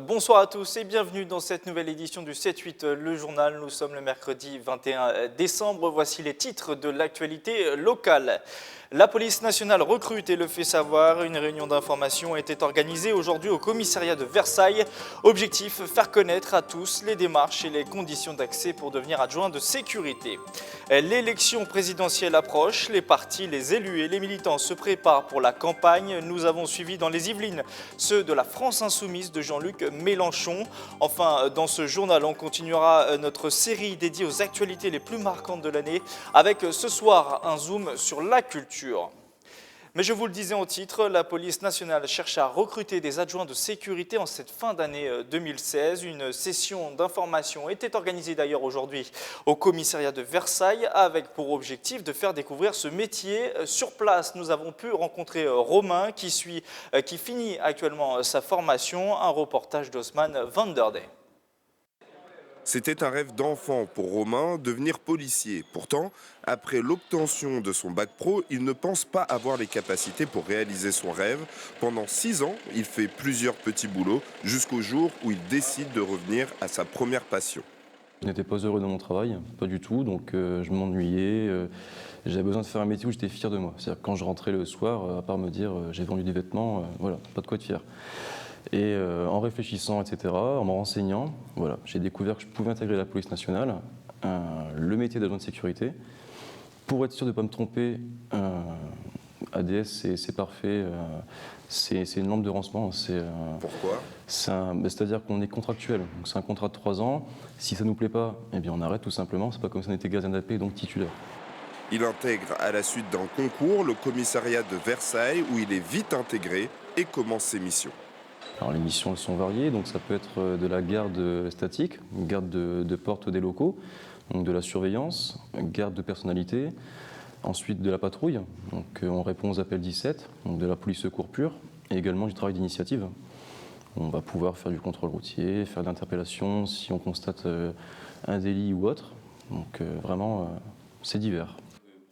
Bonsoir à tous et bienvenue dans cette nouvelle édition du 7-8 Le Journal. Nous sommes le mercredi 21 décembre. Voici les titres de l'actualité locale. La police nationale recrute et le fait savoir. Une réunion d'information était organisée aujourd'hui au commissariat de Versailles. Objectif, faire connaître à tous les démarches et les conditions d'accès pour devenir adjoint de sécurité. L'élection présidentielle approche. Les partis, les élus et les militants se préparent pour la campagne. Nous avons suivi dans les Yvelines ceux de la France Insoumise de Jean-Luc Mélenchon. Enfin, dans ce journal, on continuera notre série dédiée aux actualités les plus marquantes de l'année avec ce soir un zoom sur la culture. Mais je vous le disais en titre, la police nationale cherche à recruter des adjoints de sécurité en cette fin d'année 2016. Une session d'information était organisée d'ailleurs aujourd'hui au commissariat de Versailles avec pour objectif de faire découvrir ce métier. Sur place, nous avons pu rencontrer Romain qui finit actuellement sa formation. Un reportage d'Osman Vanderdey. C'était un rêve d'enfant pour Romain, devenir policier. Pourtant, après l'obtention de son bac pro, il ne pense pas avoir les capacités pour réaliser son rêve. Pendant 6 ans, il fait plusieurs petits boulots jusqu'au jour où il décide de revenir à sa première passion. Je n'étais pas heureux de mon travail, pas du tout, donc je m'ennuyais. J'avais besoin de faire un métier où j'étais fier de moi. C'est-à-dire que quand je rentrais le soir, à part me dire j'ai vendu des vêtements, voilà, pas de quoi être fier. Et en réfléchissant, etc., en me renseignant, voilà, j'ai découvert que je pouvais intégrer la police nationale, le métier d'agent de sécurité. Pour être sûr de ne pas me tromper, ADS c'est parfait, c'est une lampe de lancement. Pourquoi ? C'est-à-dire qu'on est contractuel, donc c'est un contrat de 3 ans. Si ça ne nous plaît pas, eh bien on arrête tout simplement. C'est pas comme si on était gardien d'AP et donc titulaire. Il intègre à la suite d'un concours le commissariat de Versailles où il est vite intégré et commence ses missions. Alors les missions elles sont variées, donc ça peut être de la garde statique, garde de porte des locaux, donc de la surveillance, garde de personnalité, ensuite de la patrouille, donc on répond aux appels 17, donc de la police secours pure, et également du travail d'initiative. On va pouvoir faire du contrôle routier, faire de l'interpellation si on constate un délit ou autre, donc vraiment c'est divers.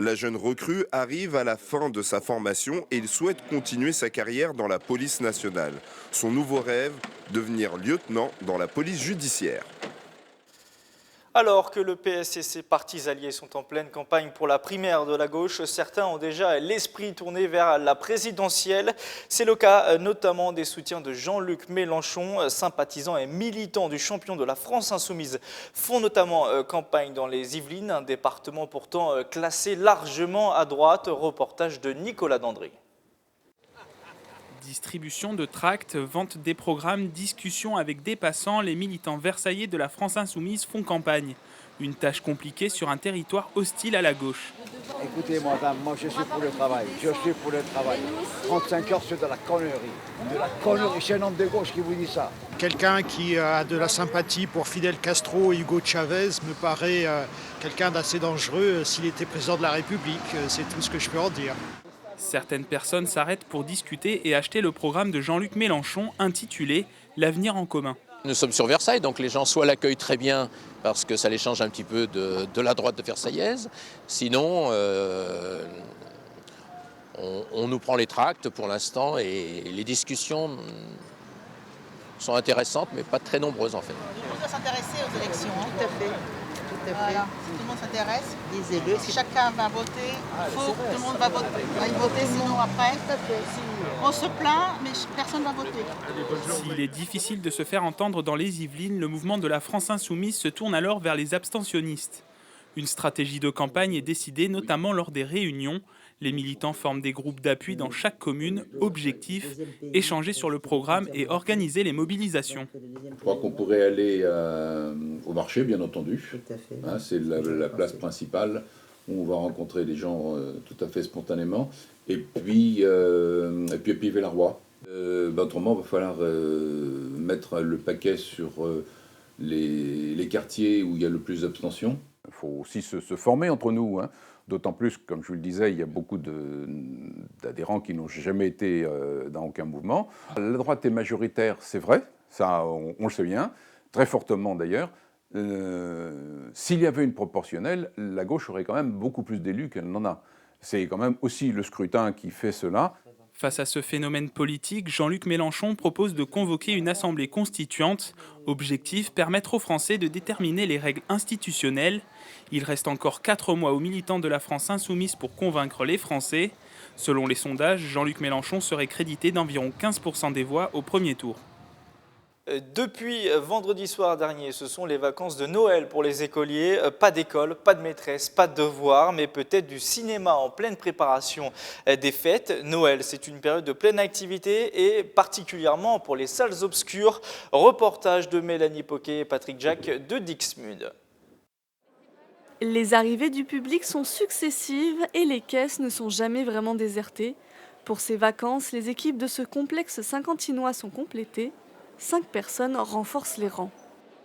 La jeune recrue arrive à la fin de sa formation et il souhaite continuer sa carrière dans la police nationale. Son nouveau rêve, devenir lieutenant dans la police judiciaire. Alors que le PS et ses partis alliés sont en pleine campagne pour la primaire de la gauche, certains ont déjà l'esprit tourné vers la présidentielle. C'est le cas notamment des soutiens de Jean-Luc Mélenchon, sympathisants et militants du champion de la France Insoumise, font notamment campagne dans les Yvelines, un département pourtant classé largement à droite. Reportage de Nicolas Dandry. Distribution de tracts, vente des programmes, discussions avec des passants, les militants versaillais de la France Insoumise font campagne. Une tâche compliquée sur un territoire hostile à la gauche. Écoutez, madame, moi je suis pour le travail. Je suis pour le travail. 35 heures, c'est de la connerie. De la connerie, c'est un homme de gauche qui vous dit ça. Quelqu'un qui a de la sympathie pour Fidel Castro et Hugo Chavez me paraît quelqu'un d'assez dangereux s'il était président de la République. C'est tout ce que je peux en dire. Certaines personnes s'arrêtent pour discuter et acheter le programme de Jean-Luc Mélenchon intitulé « L'avenir en commun ». Nous sommes sur Versailles, donc les gens soit l'accueillent très bien parce que ça les change un petit peu de la droite de versaillaise, sinon on nous prend les tracts pour l'instant et les discussions sont intéressantes mais pas très nombreuses en fait. On doit s'intéresser aux élections. Tout à fait. Voilà. Si tout le monde s'intéresse, si chacun va voter, il faut que tout le monde va voter, sinon après, on se plaint, mais personne ne va voter. S'il est difficile de se faire entendre dans les Yvelines, le mouvement de la France Insoumise se tourne alors vers les abstentionnistes. Une stratégie de campagne est décidée notamment lors des réunions. Les militants forment des groupes d'appui dans chaque commune. Objectif, échanger sur le programme et organiser les mobilisations. Je crois qu'on pourrait aller au marché, bien entendu. Hein, c'est la place principale où on va rencontrer les gens tout à fait spontanément. Et puis Épivé-la-Roi. Autrement, il va falloir mettre le paquet sur les quartiers où il y a le plus d'abstention. Il faut aussi se former entre nous, hein. D'autant plus, comme je vous le disais, il y a beaucoup d'adhérents qui n'ont jamais été dans aucun mouvement. La droite est majoritaire, c'est vrai, ça on le sait bien, très fortement d'ailleurs. S'il y avait une proportionnelle, la gauche aurait quand même beaucoup plus d'élus qu'elle n'en a. C'est quand même aussi le scrutin qui fait cela. Face à ce phénomène politique, Jean-Luc Mélenchon propose de convoquer une assemblée constituante. Objectif, permettre aux Français de déterminer les règles institutionnelles. Il reste encore 4 mois aux militants de la France insoumise pour convaincre les Français. Selon les sondages, Jean-Luc Mélenchon serait crédité d'environ 15% des voix au premier tour. Depuis vendredi soir dernier, ce sont les vacances de Noël pour les écoliers. Pas d'école, pas de maîtresse, pas de devoirs, mais peut-être du cinéma en pleine préparation des fêtes. Noël, c'est une période de pleine activité et particulièrement pour les salles obscures. Reportage de Mélanie Poquet et Patrick Jacques de Dixmude. Les arrivées du public sont successives et les caisses ne sont jamais vraiment désertées. Pour ces vacances, les équipes de ce complexe saint-quentinois sont complétées. 5 personnes renforcent les rangs.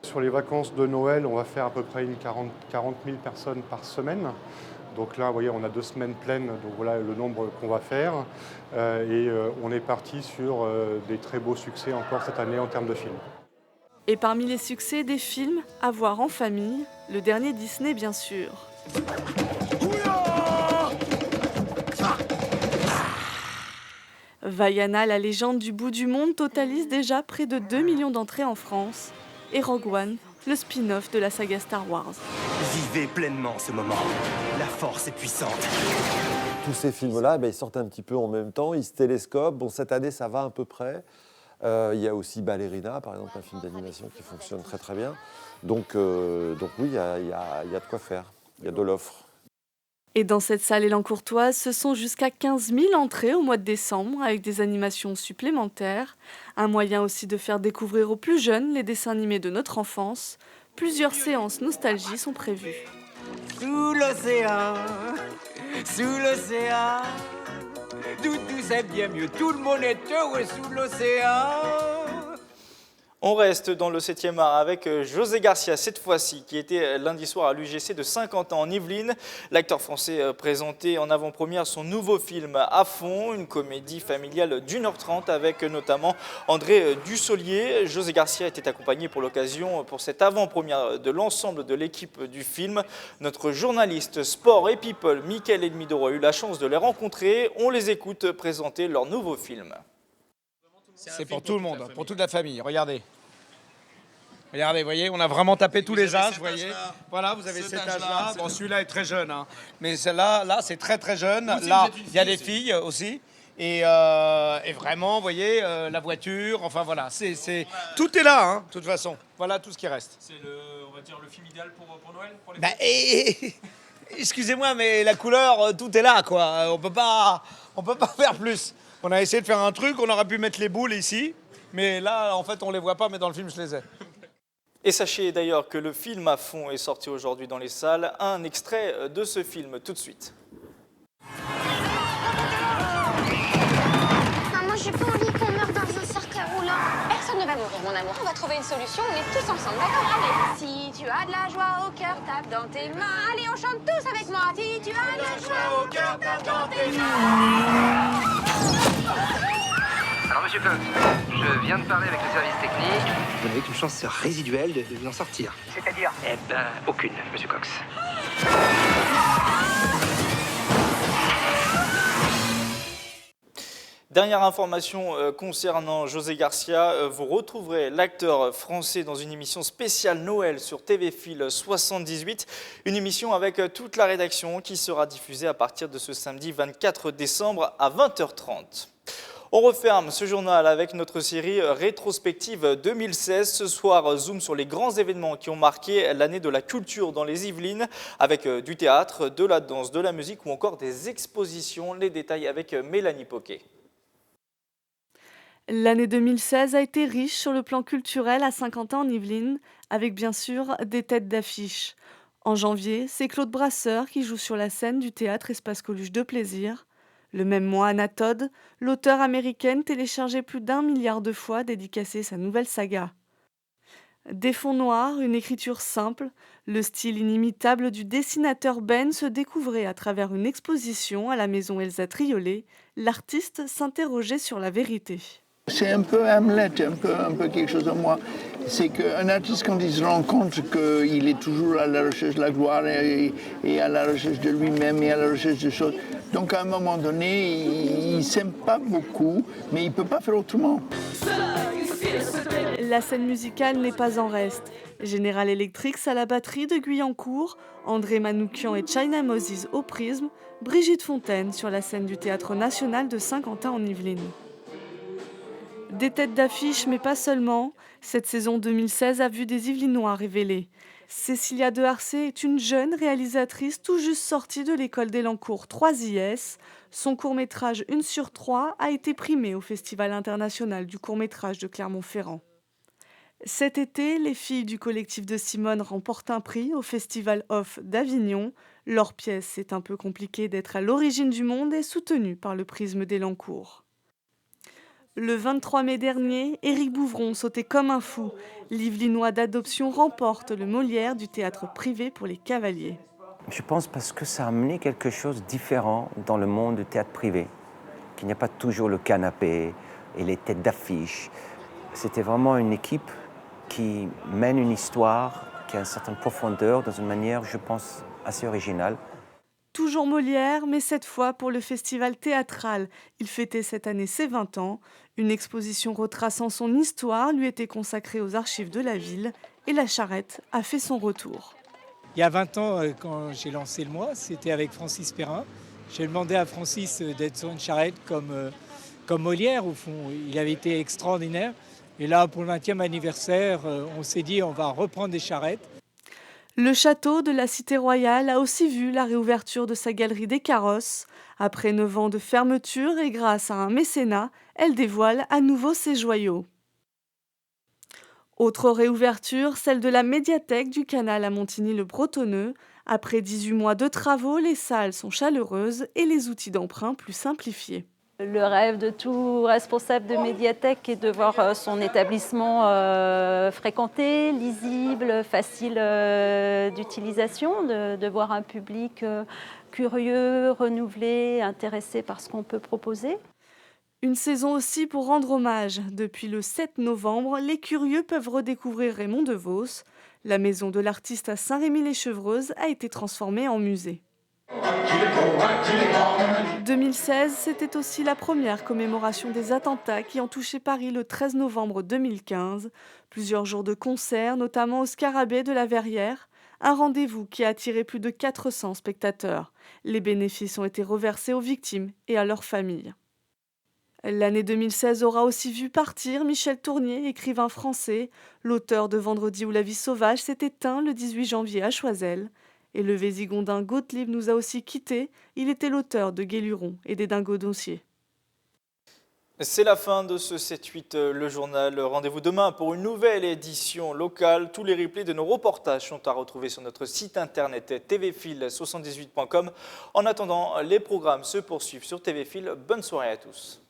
Sur les vacances de Noël, on va faire à peu près 40 000 personnes par semaine. Donc là, vous voyez, on a 2 semaines pleines, donc voilà le nombre qu'on va faire. On est parti sur des très beaux succès encore cette année en termes de films. Et parmi les succès, des films à voir en famille, le dernier Disney bien sûr. Vaiana, la légende du bout du monde, totalise déjà près de 2 millions d'entrées en France. Et Rogue One, le spin-off de la saga Star Wars. Vivez pleinement ce moment. La force est puissante. Tous ces films-là, ils sortent un petit peu en même temps, ils se télescopent. Bon, cette année, ça va à peu près. Il y a aussi Ballerina, par exemple, un film d'animation qui fonctionne très très bien. Donc oui, il y a de quoi faire, il y a de l'offre. Et dans cette salle élan-courtoise, ce sont jusqu'à 15 000 entrées au mois de décembre avec des animations supplémentaires. Un moyen aussi de faire découvrir aux plus jeunes les dessins animés de notre enfance. Plusieurs séances nostalgie sont prévues. Sous l'océan, tout c'est bien mieux, tout le monde est heureux sous l'océan. On reste dans le 7e art avec José Garcia, cette fois-ci, qui était lundi soir à l'UGC de Saint-Quentin en Yvelines. L'acteur français présentait en avant-première son nouveau film À fond, une comédie familiale d'1h30 avec notamment André Dussolier. José Garcia était accompagné pour l'occasion pour cette avant-première de l'ensemble de l'équipe du film. Notre journaliste sport et people, Mickaël Edmidoro, a eu la chance de les rencontrer. On les écoute présenter leur nouveau film. C'est pour tout le monde, pour toute la famille. Regardez. Regardez, vous voyez, on a vraiment tapé tous les âges, vous voyez. Voilà, vous avez cet âge-là. Bon, celui-là est très jeune, hein. Mais celle-là, là, c'est très très jeune. Là, il y a des filles aussi. Et vraiment, vous voyez, la voiture, enfin voilà, tout est là, hein, de toute façon. Voilà tout ce qui reste. C'est on va dire, le film idéal pour Noël pour les excusez-moi, mais la couleur, tout est là, quoi. On peut pas faire plus. On a essayé de faire un truc, on aurait pu mettre les boules ici, mais là, en fait, on les voit pas, mais dans le film, je les ai. Et sachez d'ailleurs que le film À fond est sorti aujourd'hui dans les salles. Un extrait de ce film tout de suite. Maman, j'ai pas envie qu'on meure dans un cercle roulant. Personne ne va mourir, mon amour. On va trouver une solution, on est tous ensemble, d'accord? Allez. Si tu as de la joie au cœur, tape dans tes mains. Allez, on chante tous avec moi. Si tu as de la joie au cœur, tape dans tes mains. Alors, monsieur Cox, je viens de parler avec le service technique. Vous n'avez qu'une chance résiduelle de vous en sortir. C'est-à-dire? Eh ben, aucune, monsieur Cox. Dernière information concernant José Garcia, vous retrouverez l'acteur français dans une émission spéciale Noël sur TV Fil 78, une émission avec toute la rédaction qui sera diffusée à partir de ce samedi 24 décembre à 20h30. On referme ce journal avec notre série rétrospective 2016. Ce soir, zoom sur les grands événements qui ont marqué l'année de la culture dans les Yvelines, avec du théâtre, de la danse, de la musique ou encore des expositions. Les détails avec Mélanie Poquet. L'année 2016 a été riche sur le plan culturel à Saint-Quentin en Yvelines, avec bien sûr des têtes d'affiche. En janvier, c'est Claude Brasseur qui joue sur la scène du théâtre Espace Coluche de Plaisir. Le même mois, Anna Todd, l'auteure américaine, téléchargeait plus d'1 milliard de fois dédicacé sa nouvelle saga. Des fonds noirs, une écriture simple, le style inimitable du dessinateur Ben se découvrait à travers une exposition à la maison Elsa Triolet. L'artiste s'interrogeait sur la vérité. C'est un peu Hamlet, un peu quelque chose de moi. C'est qu'un artiste, quand il se rend compte qu'il est toujours à la recherche de la gloire et à la recherche de lui-même et à la recherche de choses, donc à un moment donné, il s'aime pas beaucoup, mais il ne peut pas faire autrement. La scène musicale n'est pas en reste. General Electric à la batterie de Guyancourt, André Manoukian et China Moses au prisme, Brigitte Fontaine sur la scène du Théâtre National de Saint-Quentin en Yvelines. Des têtes d'affiche, mais pas seulement. Cette saison 2016 a vu des Yvelinois révélés. Cécilia de Harcé est une jeune réalisatrice tout juste sortie de l'école d'Elancourt 3IS. Son court-métrage 1/3 a été primé au Festival international du court-métrage de Clermont-Ferrand. Cet été, les filles du collectif de Simone remportent un prix au Festival Off d'Avignon. Leur pièce C'est un peu compliqué d'être à l'origine du monde est soutenue par le prisme d'Elancourt. Le 23 mai dernier, Éric Bouvron sautait comme un fou. L'Yvelinois d'adoption remporte le Molière du théâtre privé pour les cavaliers. Je pense parce que ça a amené quelque chose de différent dans le monde du théâtre privé, qu'il n'y a pas toujours le canapé et les têtes d'affiche. C'était vraiment une équipe qui mène une histoire qui a une certaine profondeur dans une manière, je pense, assez originale. Toujours Molière, mais cette fois pour le festival théâtral. Il fêtait cette année ses 20 ans. Une exposition retraçant son histoire lui était consacrée aux archives de la ville et la charrette a fait son retour. Il y a 20 ans, quand j'ai lancé le mois, c'était avec Francis Perrin. J'ai demandé à Francis d'être sur une charrette comme Molière, au fond. Il avait été extraordinaire. Et là, pour le 20e anniversaire, on s'est dit on va reprendre des charrettes. Le château de la Cité Royale a aussi vu la réouverture de sa galerie des carrosses. Après 9 ans de fermeture et grâce à un mécénat, elle dévoile à nouveau ses joyaux. Autre réouverture, celle de la médiathèque du canal à Montigny-le-Bretonneux. Après 18 mois de travaux, les salles sont chaleureuses et les outils d'emprunt plus simplifiés. Le rêve de tout responsable de médiathèque est de voir son établissement fréquenté, lisible, facile d'utilisation, de voir un public curieux, renouvelé, intéressé par ce qu'on peut proposer. Une saison aussi pour rendre hommage. Depuis le 7 novembre, les curieux peuvent redécouvrir Raymond DeVos. La maison de l'artiste à Saint-Rémy-les-Chevreuses a été transformée en musée. 2016, c'était aussi la première commémoration des attentats qui ont touché Paris le 13 novembre 2015. Plusieurs jours de concerts, notamment au Scarabée de la Verrière. Un rendez-vous qui a attiré plus de 400 spectateurs. Les bénéfices ont été reversés aux victimes et à leurs familles. L'année 2016 aura aussi vu partir Michel Tournier, écrivain français. L'auteur de Vendredi ou la vie sauvage s'est éteint le 18 janvier à Choiseul. Et le Vésigondin Gottlieb nous a aussi quittés. Il était l'auteur de Guéluron et des Dingos d'Oncier. C'est la fin de ce 7-8, le journal. Rendez-vous demain pour une nouvelle édition locale. Tous les replays de nos reportages sont à retrouver sur notre site internet tvfil78.com. En attendant, les programmes se poursuivent sur TVFil. Bonne soirée à tous.